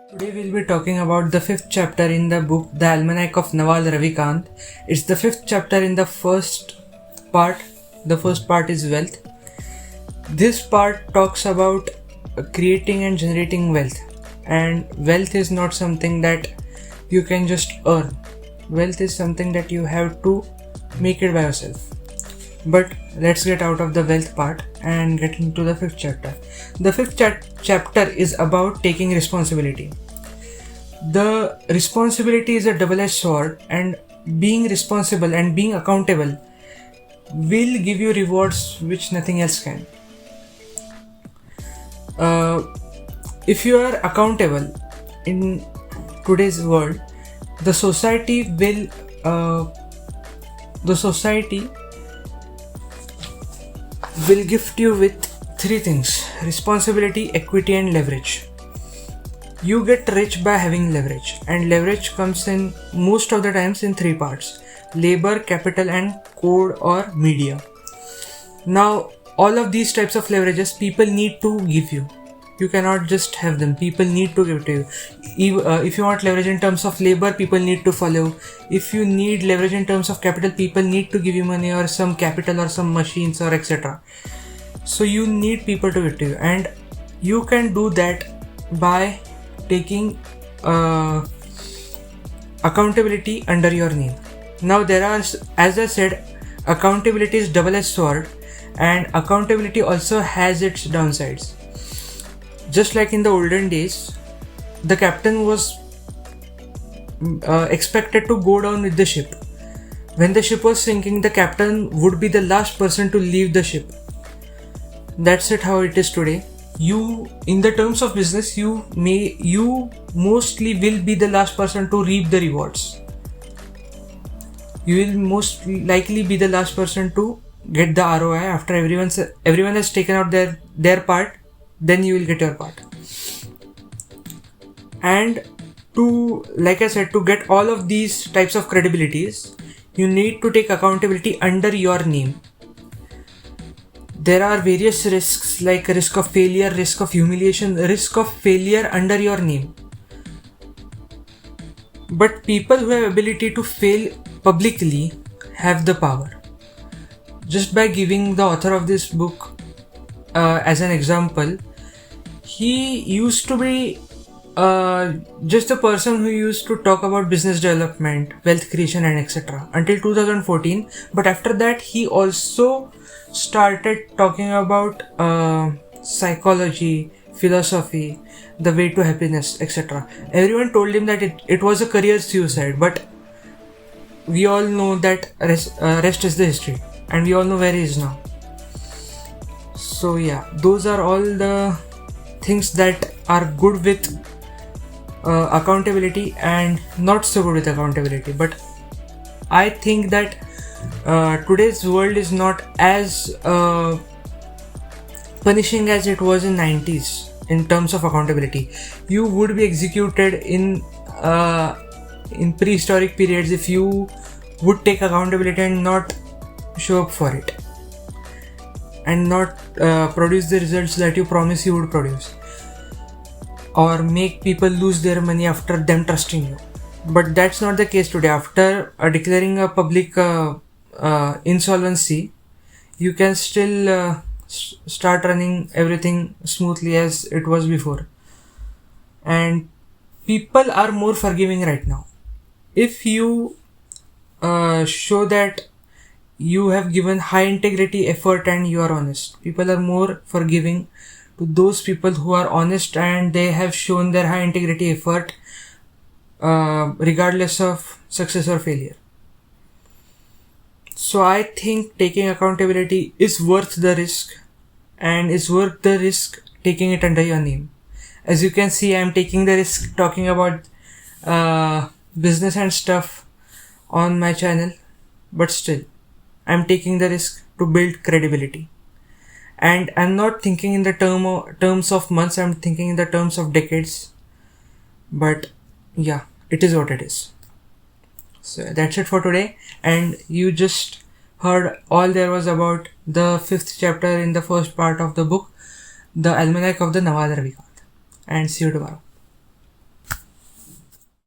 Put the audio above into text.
Today we'll be talking about the fifth chapter in the book, The Almanac of Naval Ravikant. It's the fifth chapter in the first part. The first part is wealth. This part talks about creating and generating wealth. And wealth is not something that you can just earn. Wealth is something that you have to make it by yourself. But let's get out of the wealth part and get into the fifth chapter. The fifth chapter is about taking responsibility. The responsibility is a double-edged sword, and being responsible and being accountable will give you rewards which nothing else can. If you are accountable in today's world, the society will gift you with three things: responsibility, equity, and leverage. You get rich by having leverage, and leverage comes in most of the times in three parts: labor, capital, and code or media. Now, all of these types of leverages people need to give you. You cannot just have them. People need to give to you. If you want leverage in terms of labor, people need to follow. If you need leverage in terms of capital, people need to give you money or some capital or some machines or etc. So you need people to give to you, and you can do that by taking accountability under your name. Now there are, as I said, accountability is double-edged sword, and accountability also has its downsides. Just like in the olden days, the captain was expected to go down with the ship. When the ship was sinking, the captain would be the last person to leave the ship. That's it how it is today. You, in the terms of business, you mostly will be the last person to reap the rewards. You will most likely be the last person to get the ROI after everyone has taken out their part. Then you will get your part. And like I said, to get all of these types of credibilities, you need to take accountability under your name. There are various risks, like risk of failure, risk of humiliation, risk of failure under your name. But people who have ability to fail publicly have the power. Just by giving the author of this book as an example, he used to be just a person who used to talk about business development, wealth creation, and etc. until 2014. But after that, he also started talking about psychology, philosophy, the way to happiness, etc. Everyone told him that it was a career suicide, but we all know that rest is the history, and we all know where he is now. So yeah, those are all the things that are good with accountability and not so good with accountability. But I think that today's world is not as punishing as it was in 90s in terms of accountability. You would be executed in prehistoric periods if you would take accountability and not show up for it, and not produce the results that you promise you would produce, or make people lose their money after them trusting you. But that's not the case today. After declaring a public insolvency, you can still start running everything smoothly as it was before. And people are more forgiving right now. If you show that you have given high integrity effort and you are honest, people are more forgiving to those people who are honest and they have shown their high integrity effort regardless of success or failure. So I think taking accountability is worth the risk, and is worth the risk taking it under your name. As you can see, I am taking the risk talking about business and stuff on my channel, but still I'm taking the risk to build credibility. And I'm not thinking in the terms of months, I'm thinking in the terms of decades. But yeah, it is what it is. So that's it for today. And you just heard all there was about the fifth chapter in the first part of the book, The Almanac of the Naval Ravikant. And see you tomorrow.